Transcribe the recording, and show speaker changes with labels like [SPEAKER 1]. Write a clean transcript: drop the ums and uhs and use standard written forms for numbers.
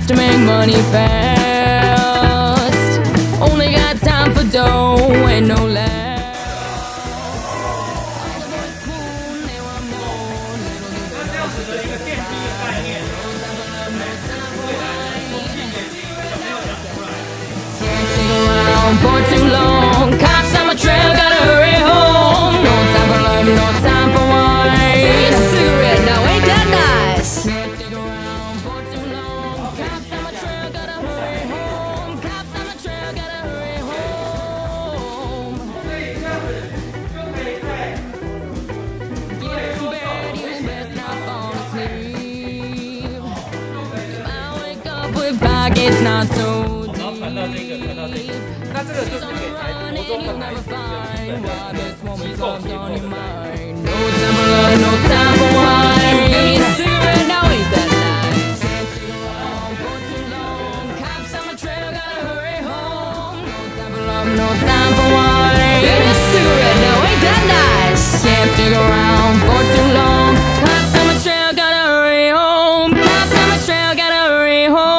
[SPEAKER 1] to make money fast. Only got time for dough and no less. 'Can't stick around for too long. Cops on my trail, gotta hurry home. No time for love, no time for wine. Give me a cigarette now, ain't that nice? Can't stick around for too long. Cops on my trail, gotta hurry home. Cops on my trail, gotta hurry home. Get in bed, you best not fall asleep. You might wake up with pockets not so deep.
[SPEAKER 2] 那这个就是给台国中的孩子的日本的机构
[SPEAKER 1] No time for love, no time for wine. Give me a cigarette now, ain't that nice? Can't stick around for too long. Cops on my trail, gotta hurry home. No time for love, no time for wine. Give me a cigarette now, ain't that nice? Can't stick around for too long. Cops on my trail, gotta hurry home. Cops on my trail, gotta hurry home.